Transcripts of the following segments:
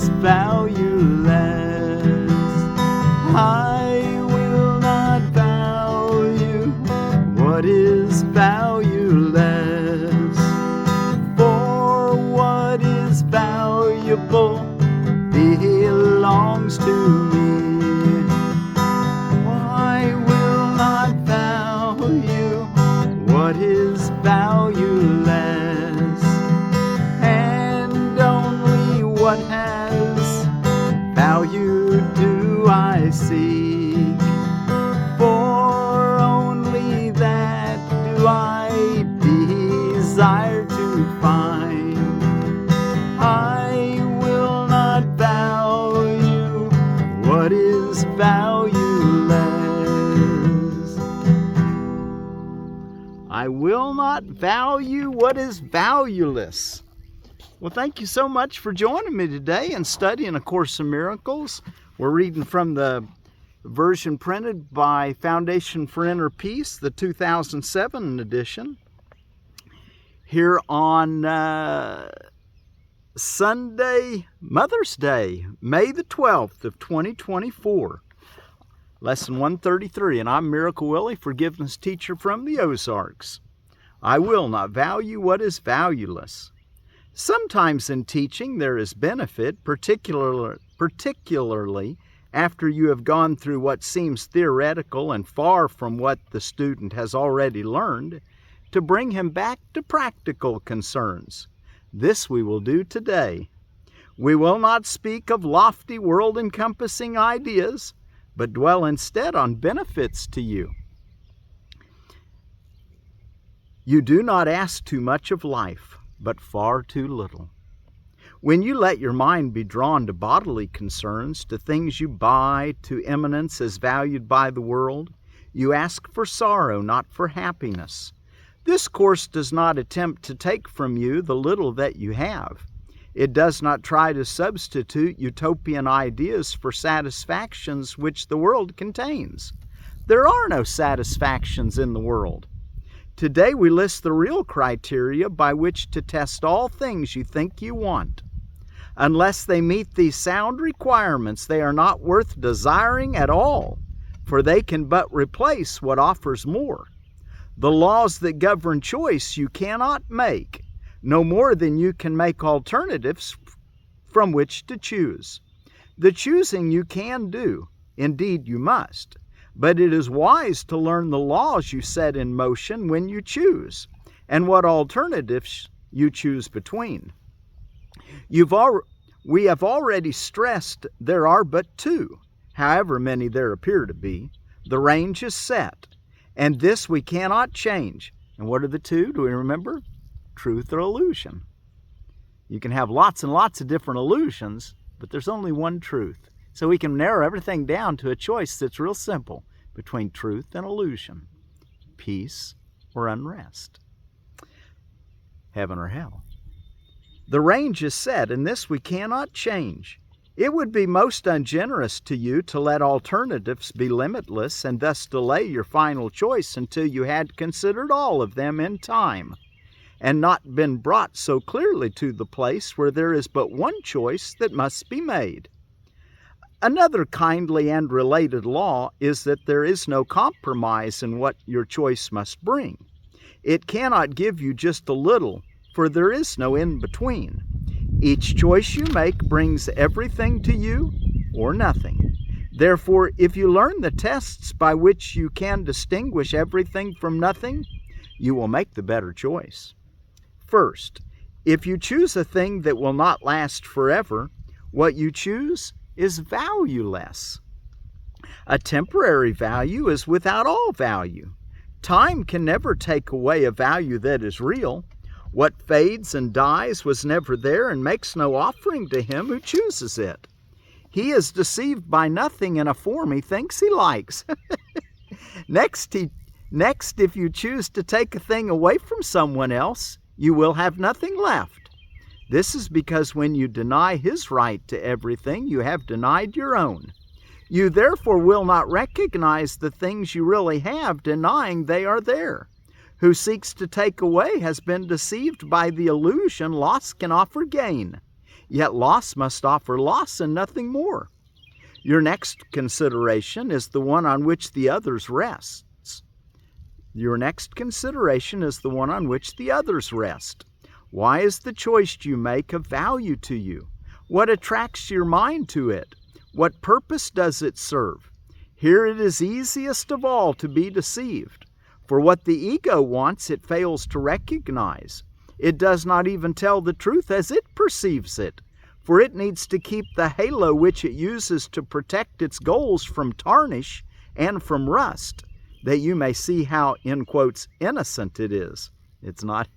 is valueless. I will not value what is valueless, for what is valuable belongs to me. I will not value what is valueless, and only what has value do I seek, for only that do I desire to find. I will not value what is valueless. I will not value what is valueless. Well, thank you so much for joining me today and studying A Course in Miracles. We're reading from the version printed by Foundation for Inner Peace, the 2007 edition. Here on Sunday, Mother's Day, May the 12th of 2024. Lesson 133, and I'm Miracle Willie, forgiveness teacher from the Ozarks. I will not value what is valueless. Sometimes in teaching there is benefit, particularly after you have gone through what seems theoretical and far from what the student has already learned, to bring him back to practical concerns. This we will do today. We will not speak of lofty world-encompassing ideas, but dwell instead on benefits to you. You do not ask too much of life, but far too little. When you let your mind be drawn to bodily concerns, to things you buy, to eminence as valued by the world, you ask for sorrow, not for happiness. This course does not attempt to take from you the little that you have. It does not try to substitute utopian ideas for satisfactions which the world contains. There are no satisfactions in the world. Today we list the real criteria by which to test all things you think you want. Unless they meet these sound requirements, they are not worth desiring at all, for they can but replace what offers more. The laws that govern choice you cannot make, no more than you can make alternatives from which to choose. The choosing you can do, indeed you must, but it is wise to learn the laws you set in motion when you choose, and what alternatives you choose between. We have already stressed there are but two, however many there appear to be. The range is set, and this we cannot change. And what are the two? Do we remember? Truth or illusion. You can have lots and lots of different illusions, but there's only one truth. So we can narrow everything down to a choice that's real simple between truth and illusion, peace or unrest, heaven or hell. The range is set, and this we cannot change. It would be most ungenerous to you to let alternatives be limitless and thus delay your final choice until you had considered all of them in time, and not been brought so clearly to the place where there is but one choice that must be made. Another kindly and related law is that there is no compromise in what your choice must bring. It cannot give you just a little, for there is no in-between. Each choice you make brings everything to you or nothing. Therefore, if you learn the tests by which you can distinguish everything from nothing, you will make the better choice. First, if you choose a thing that will not last forever, what you choose is valueless. A temporary value is without all value. Time can never take away a value that is real. What fades and dies was never there and makes no offering to him who chooses it. He is deceived by nothing in a form he thinks he likes. Next, if you choose to take a thing away from someone else, you will have nothing left. This is because when you deny his right to everything, you have denied your own. You therefore will not recognize the things you really have, denying they are there. Who seeks to take away has been deceived by the illusion loss can offer gain. yet loss must offer loss and nothing more. Your next consideration is the one on which the others rests. Your next consideration is the one on which the others rest. Why is the choice you make of value to you? What attracts your mind to it? What purpose does it serve? Here it is easiest of all to be deceived. For what the ego wants, it fails to recognize. It does not even tell the truth as it perceives it, for it needs to keep the halo which it uses to protect its goals from tarnish and from rust, that you may see how, in quotes, innocent it is. It's not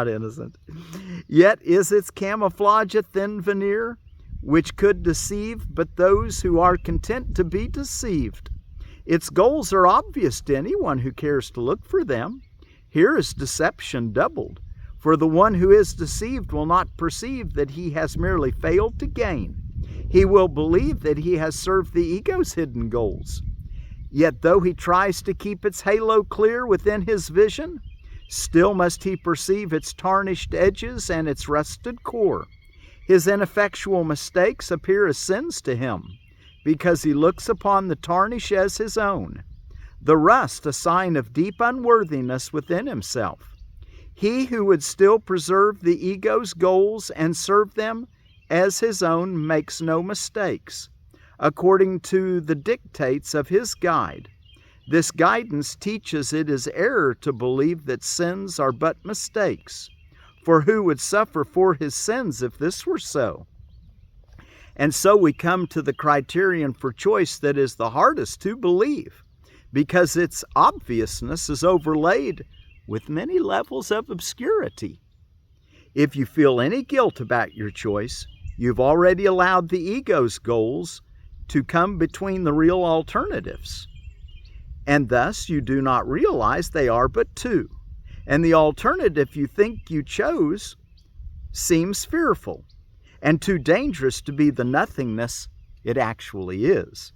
innocent. Yet is its camouflage a thin veneer, which could deceive but those who are content to be deceived. Its goals are obvious to anyone who cares to look for them. Here is deception doubled, for the one who is deceived will not perceive that he has merely failed to gain. He will believe that he has served the ego's hidden goals. Yet though he tries to keep its halo clear within his vision, still must he perceive its tarnished edges and its rusted core. His ineffectual mistakes appear as sins to him, because he looks upon the tarnish as his own, the rust a sign of deep unworthiness within himself. He who would still preserve the ego's goals and serve them as his own makes no mistakes, according to the dictates of his guide. This guidance teaches it is error to believe that sins are but mistakes, for who would suffer for his sins if this were so? And so we come to the criterion for choice that is the hardest to believe, because its obviousness is overlaid with many levels of obscurity. If you feel any guilt about your choice, you've already allowed the ego's goals to come between the real alternatives. And thus you do not realize they are but two. And the alternative you think you chose seems fearful and too dangerous to be the nothingness it actually is.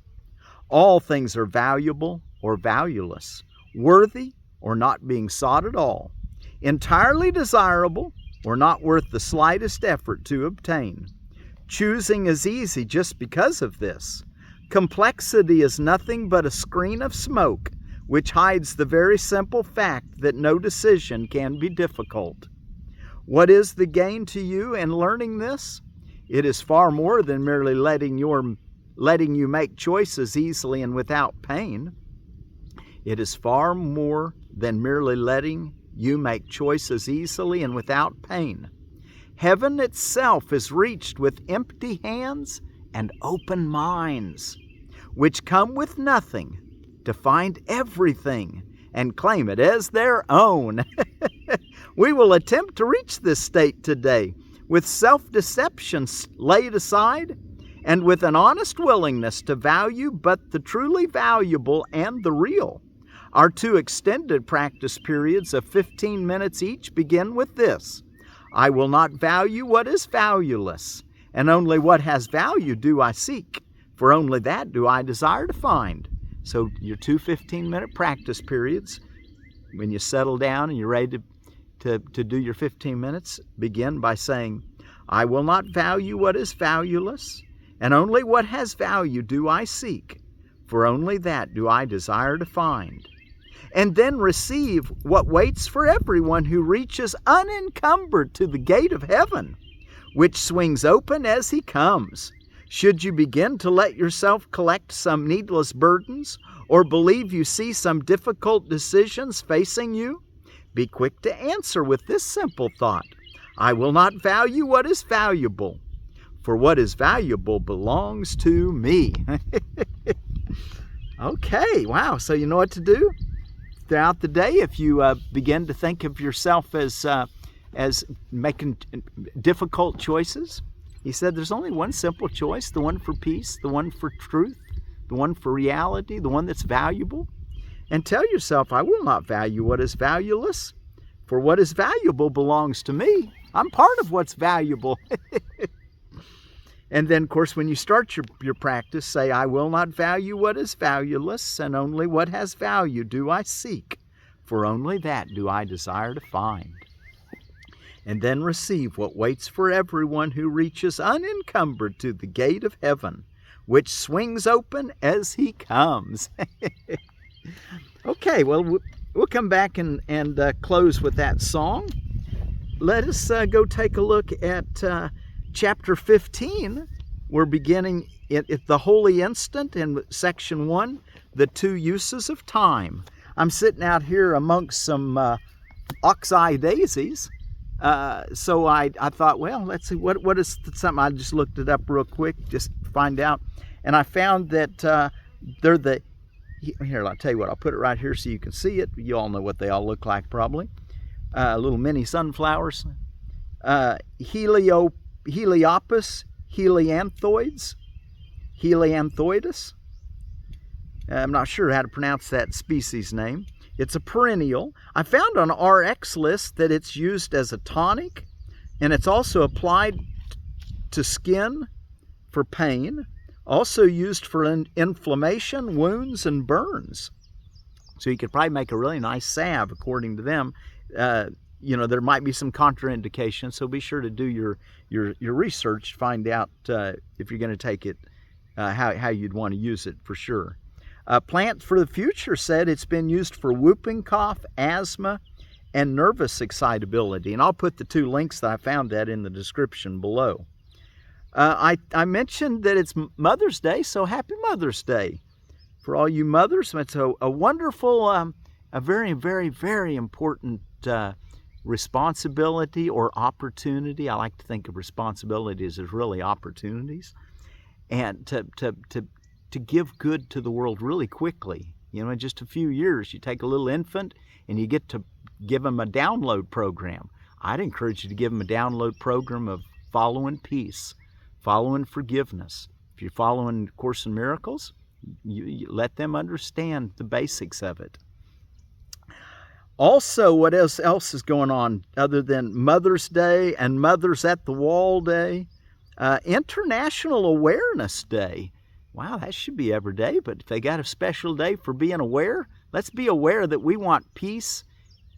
All things are valuable or valueless, worthy or not being sought at all, entirely desirable or not worth the slightest effort to obtain. Choosing is easy just because of this. Complexity is nothing but a screen of smoke which hides the very simple fact that no decision can be difficult. What is the gain to you in learning this? It is far more than merely letting you make choices easily and without pain. It is far more than merely letting you make choices easily and without pain. Heaven itself is reached with empty hands and open minds, which come with nothing to find everything and claim it as their own. We will attempt to reach this state today with self-deception laid aside and with an honest willingness to value but the truly valuable and the real. Our 2 extended practice periods of 15 minutes each begin with this: I will not value what is valueless, and only what has value do I seek, for only that do I desire to find. So your 2 15-minute practice periods, when you settle down and you're ready to do your 15 minutes, begin by saying, I will not value what is valueless, and only what has value do I seek, for only that do I desire to find. And then receive what waits for everyone who reaches unencumbered to the gate of heaven, which swings open as he comes. Should you begin to let yourself collect some needless burdens, or believe you see some difficult decisions facing you, be quick to answer with this simple thought: I will not value what is valuable, for what is valuable belongs to me. Okay, wow, so you know what to do? Throughout the day, if you begin to think of yourself as making difficult choices, he said there's only one simple choice, the one for peace, the one for truth, the one for reality, the one that's valuable. And tell yourself, I will not value what is valueless, for what is valuable belongs to me. I'm part of what's valuable. And then, of course, when you start your practice, say, I will not value what is valueless, and only what has value do I seek, for only that do I desire to find. and then receive what waits for everyone who reaches unencumbered to the gate of heaven, which swings open as he comes. Okay, well, we'll come back and close with that song. Let us go take a look at chapter 15. We're beginning at the holy instant in section 1, the 2 uses of time. I'm sitting out here amongst some oxeye daisies. So I thought, well, let's see, what is something. I just looked it up real quick, just to find out. And I found that they're here, I'll tell you what, I'll put it right here so you can see it. You all know what they all look like probably. Little mini sunflowers. Heliopus, helianthoides, helianthoidus. I'm not sure how to pronounce that species name. It's a perennial. I found on RX list that it's used as a tonic, and it's also applied to skin for pain, also used for inflammation, wounds, and burns. So you could probably make a really nice salve according to them. There might be some contraindications, so be sure to do your research to find out if you're going to take it, how you'd want to use it for sure. Plant for the Future said it's been used for whooping cough, asthma, and nervous excitability. And I'll put the 2 links that I found that in the description below. I mentioned that it's Mother's Day, so happy Mother's Day. For all you mothers, it's a wonderful, a very, very, very important responsibility or opportunity. I like to think of responsibilities as really opportunities. And to give good to the world really quickly. In just a few years, you take a little infant and you get to give them a download program. I'd encourage you to give them a download program of following peace, following forgiveness. If you're following Course in Miracles, you let them understand the basics of it. Also, what else is going on other than Mother's Day and Mothers at the Wall Day? International Awareness Day. Wow, that should be every day, but if they got a special day for being aware, let's be aware that we want peace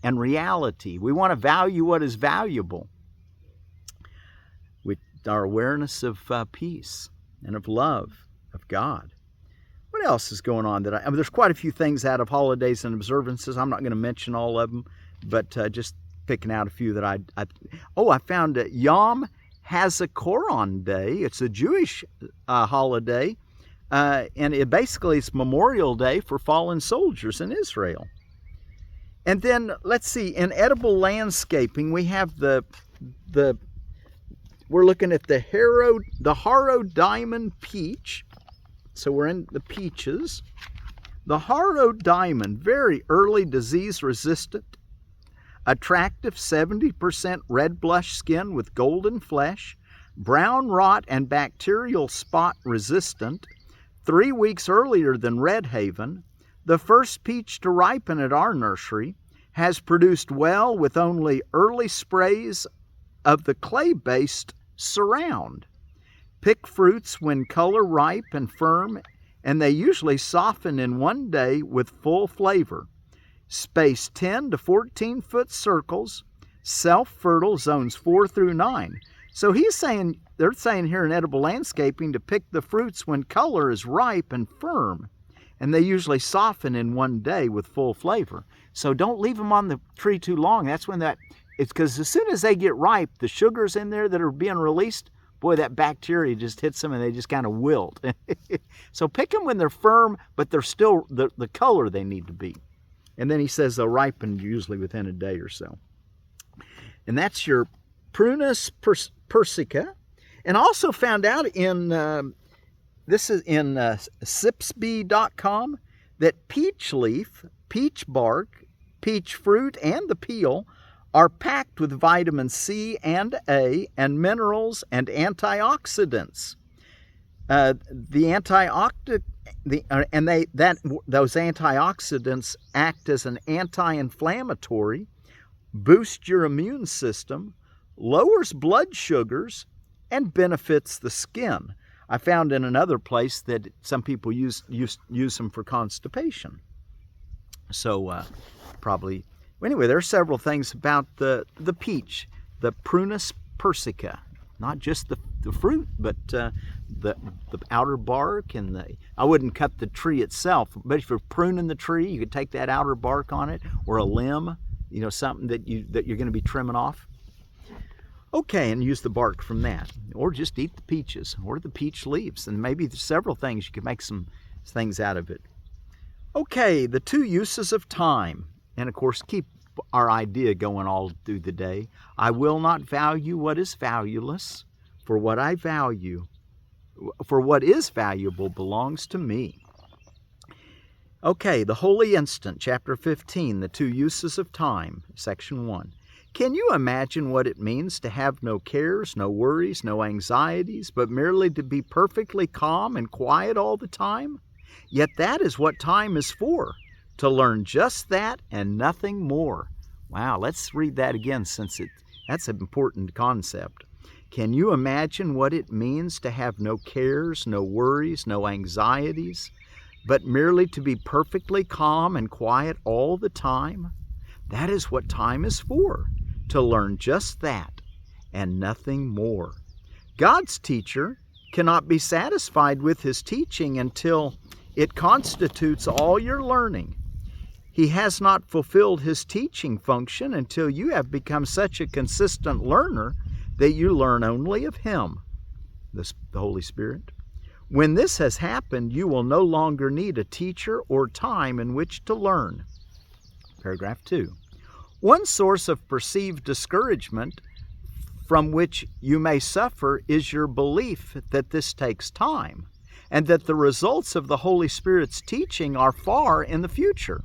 and reality. We want to value what is valuable with our awareness of peace and of love of God. What else is going on? There's quite a few things out of holidays and observances. I'm not going to mention all of them, but just picking out a few that I found Yom HaZikaron Day. It's a Jewish holiday. And it's Memorial Day for fallen soldiers in Israel. And then, let's see, in edible landscaping, we have we're looking at the Harrow Diamond Peach. So we're in the peaches. The Harrow Diamond, very early disease resistant, attractive 70% red blush skin with golden flesh, brown rot and bacterial spot resistant, 3 weeks earlier than Red Haven, the first peach to ripen at our nursery, has produced well with only early sprays of the clay-based surround. Pick fruits when color ripe and firm, and they usually soften in 1 day with full flavor. Space 10 to 14 foot circles, self-fertile zones 4 through 9. So they're saying here in edible landscaping to pick the fruits when color is ripe and firm, and they usually soften in 1 day with full flavor. So don't leave them on the tree too long. It's because as soon as they get ripe, the sugars in there that are being released, boy, that bacteria just hits them and they just kind of wilt. So pick them when they're firm, but they're still the color they need to be. And then he says they'll ripen usually within a day or so. And that's your Prunus persica. And also found out this is in sipsby.com, that peach leaf, peach bark, peach fruit, and the peel are packed with vitamin C and A and minerals and antioxidants. Those antioxidants act as an anti-inflammatory, boost your immune system, lowers blood sugars, and benefits the skin. I found in another place that some people use them for constipation. So probably, anyway, there are several things about the peach. the prunus persica, not just the fruit, but the outer bark and I wouldn't cut the tree itself, but if you're pruning the tree, you could take that outer bark on it or a limb, something that you're going to be trimming off. Okay, and use the bark from that, or just eat the peaches or the peach leaves, and maybe there's several things you could make some things out of it. Okay, the 2 uses of time, and of course keep our idea going all through the day. I will not value what is valueless, for what is valuable belongs to me. Okay, the holy instant, chapter 15, the 2 uses of time, section 1. Can you imagine what it means to have no cares, no worries, no anxieties, but merely to be perfectly calm and quiet all the time? Yet that is what time is for, to learn just that and nothing more. Wow, let's read that again since that's an important concept. Can you imagine what it means to have no cares, no worries, no anxieties, but merely to be perfectly calm and quiet all the time? That is what time is for, to learn just that and nothing more. God's teacher cannot be satisfied with his teaching until it constitutes all your learning. He has not fulfilled his teaching function until you have become such a consistent learner that you learn only of him, the Holy Spirit. When this has happened, you will no longer need a teacher or time in which to learn. Paragraph 2. One source of perceived discouragement from which you may suffer is your belief that this takes time, and that the results of the Holy Spirit's teaching are far in the future.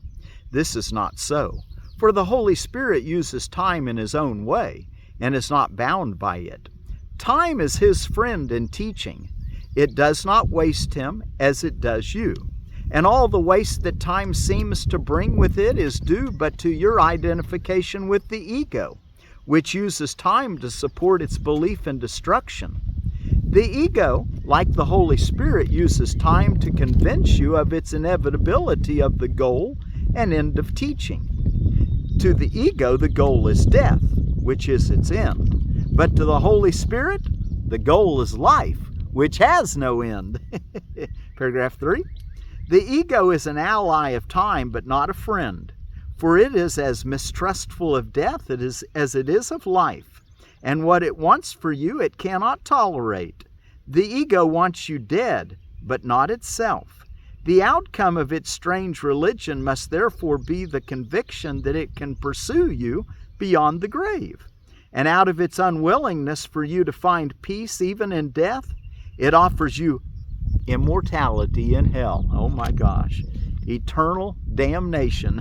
This is not so, for the Holy Spirit uses time in his own way, and is not bound by it. Time is his friend in teaching. It does not waste him as it does you. And all the waste that time seems to bring with it is due but to your identification with the ego, which uses time to support its belief in destruction. The ego, like the Holy Spirit, uses time to convince you of its inevitability of the goal and end of teaching. To the ego, the goal is death, which is its end. But to the Holy Spirit, the goal is life, which has no end. Paragraph 3. The ego is an ally of time, but not a friend, for it is as mistrustful of death as it is of life, and what it wants for you it cannot tolerate. The ego wants you dead, but not itself. The outcome of its strange religion must therefore be the conviction that it can pursue you beyond the grave. And out of its unwillingness for you to find peace even in death, it offers you immortality in hell. Oh my gosh. Eternal damnation.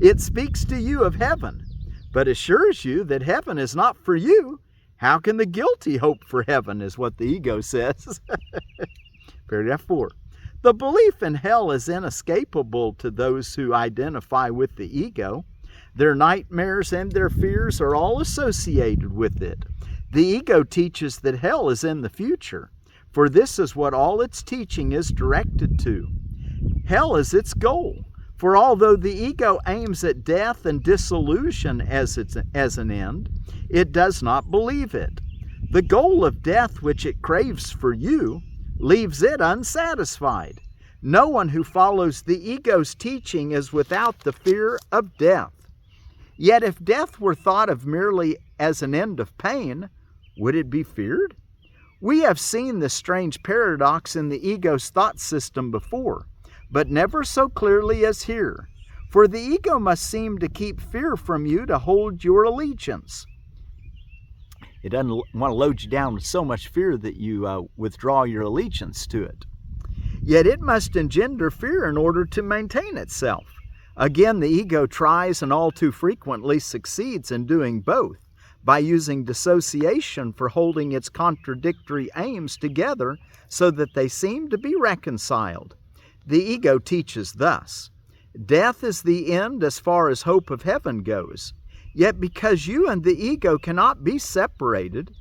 It speaks to you of heaven, but assures you that heaven is not for you. How can the guilty hope for heaven, is what the ego says. Paragraph 4. The belief in hell is inescapable to those who identify with the ego. Their nightmares and their fears are all associated with it. The ego teaches that hell is in the future, for this is what all its teaching is directed to. Hell is its goal, for although the ego aims at death and dissolution as an end, it does not believe it. The goal of death which it craves for you leaves it unsatisfied. No one who follows the ego's teaching is without the fear of death. Yet if death were thought of merely as an end of pain, would it be feared? We have seen this strange paradox in the ego's thought system before, but never so clearly as here. For the ego must seem to keep fear from you to hold your allegiance. It doesn't want to load you down with so much fear that you withdraw your allegiance to it. Yet it must engender fear in order to maintain itself. Again, the ego tries and all too frequently succeeds in doing both, by using dissociation for holding its contradictory aims together so that they seem to be reconciled. The ego teaches thus: death is the end as far as hope of heaven goes. Yet because you and the ego cannot be separated,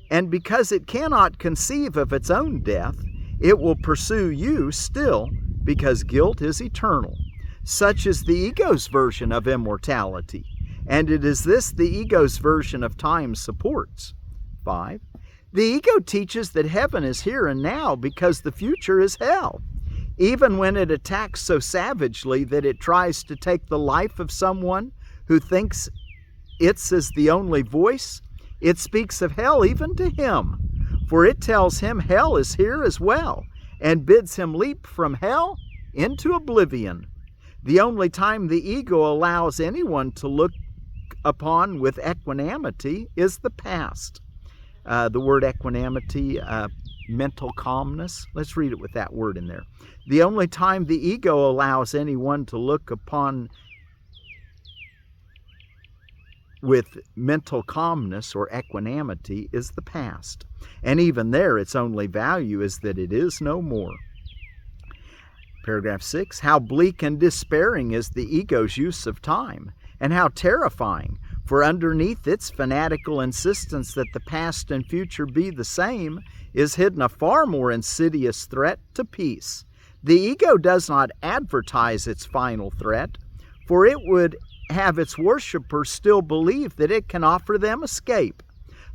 and because it cannot conceive of its own death, it will pursue you still, because guilt is eternal. Such is the ego's version of immortality. and it is this the ego's version of time supports. 5. The ego teaches that heaven is here and now because the future is hell. Even when it attacks so savagely that it tries to take the life of someone who thinks its is the only voice, it speaks of hell even to him, for it tells him hell is here as well, and bids him leap from hell into oblivion. The only time the ego allows anyone to look upon with equanimity is the past. The word equanimity, mental calmness. Let's read it with that word in there. The only time the ego allows anyone to look upon with mental calmness or equanimity is the past. And even there, its only value is that it is no more. Paragraph 6, how bleak and despairing is the ego's use of time, and how terrifying, for underneath its fanatical insistence that the past and future be the same is hidden a far more insidious threat to peace. The ego does not advertise its final threat, for it would have its worshippers still believe that it can offer them escape.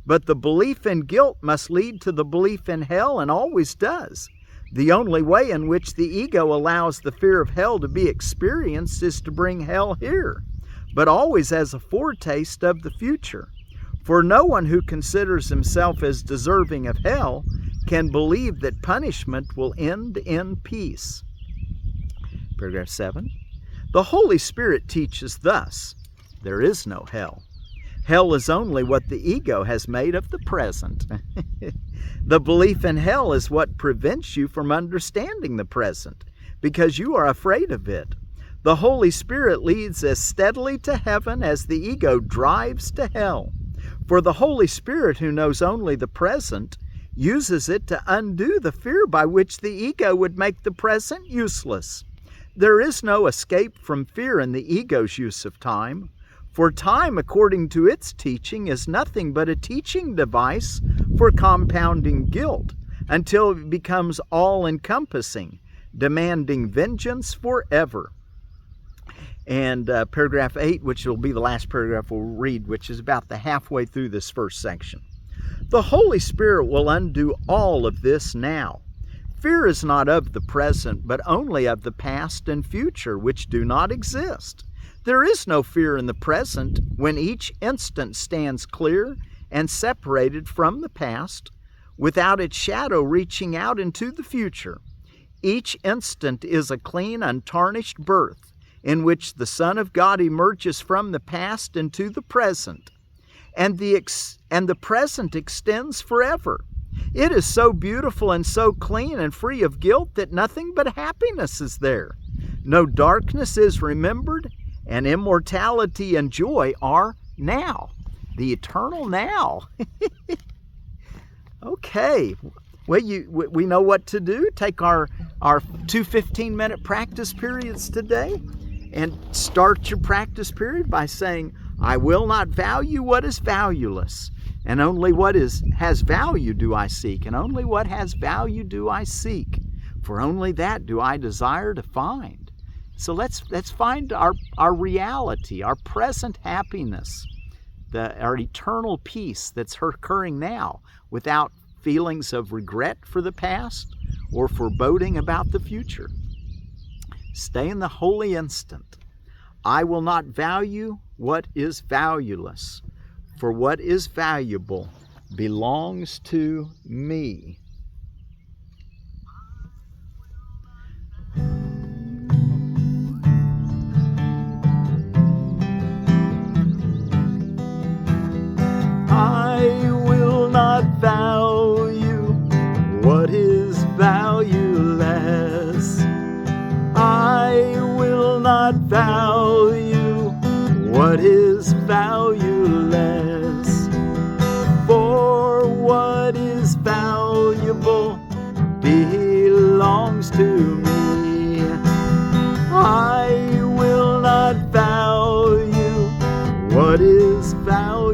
But the belief in guilt must lead to the belief in hell, and always does. The only way in which the ego allows the fear of hell to be experienced is to bring hell here, but always as a foretaste of the future. For no one who considers himself as deserving of hell can believe that punishment will end in peace. Paragraph 7. The Holy Spirit teaches thus, there is no hell. Hell is only what the ego has made of the present. The belief in hell is what prevents you from understanding the present, because you are afraid of it. The Holy Spirit leads as steadily to heaven as the ego drives to hell. For the Holy Spirit, who knows only the present, uses it to undo the fear by which the ego would make the present useless. There is no escape from fear in the ego's use of time, for time, according to its teaching, is nothing but a teaching device for compounding guilt until it becomes all-encompassing, demanding vengeance forever. And paragraph 8, which will be the last paragraph we'll read, which is about the halfway through this first section. The Holy Spirit will undo all of this now. Fear is not of the present, but only of the past and future, which do not exist. There is no fear in the present when each instant stands clear and separated from the past, without its shadow reaching out into the future. Each instant is a clean, untarnished birth, in which the Son of God emerges from the past into the present, and the present extends forever. It is so beautiful and so clean and free of guilt that nothing but happiness is there. No darkness is remembered, and immortality and joy are now. The eternal now. Okay. Well, we know what to do. Take our 2 15-minute practice periods today and start your practice period by saying, I will not value what is valueless, and only what has value do I seek, and only what has value do I seek, for only that do I desire to find. So let's find our reality, our present happiness, our eternal peace that's occurring now, without feelings of regret for the past or foreboding about the future. Stay in the holy instant. I will not value what is valueless, for what is valuable belongs to me. I will not value what is valueless. I will not value what is valueless. For what is valuable belongs to me. I will not value what is valueless.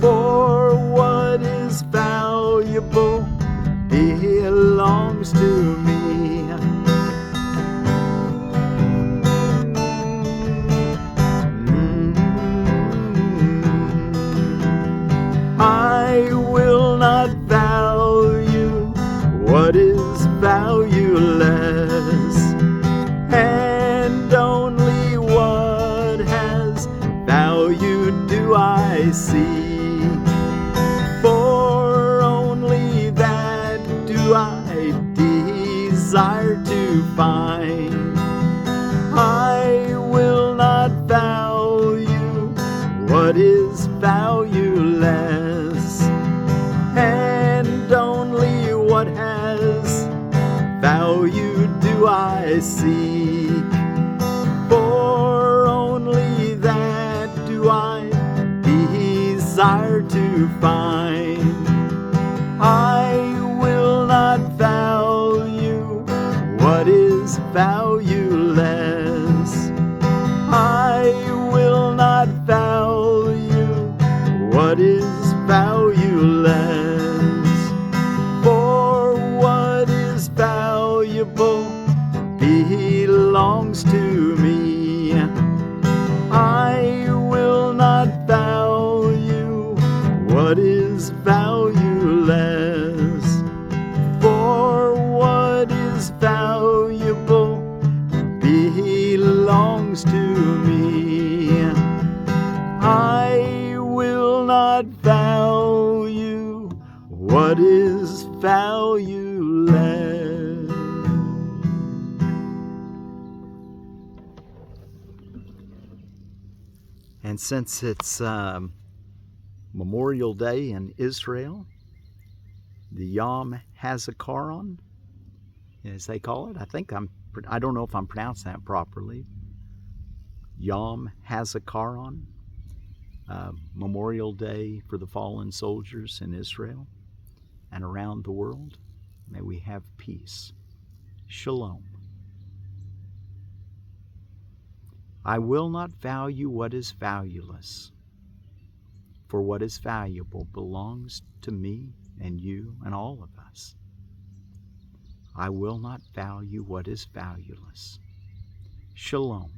For what is valuable belongs to me. to find. I will not value what is valueless, and only what has value do I seek. For only that do I desire to find. I will not value what is valueless. I will not value what is valueless. For what is valuable belongs to me. I will not value what is valueless. For what is valuable belongs to me. I will not value what is valueless. And since it's Memorial Day in Israel, the Yom HaZikaron, as they call it, I don't know if I'm pronouncing that properly. Yom HaZikaron, Memorial Day for the fallen soldiers in Israel and around the world. May we have peace. Shalom. I will not value what is valueless, for what is valuable belongs to me and you and all of us. I will not value what is valueless. Shalom.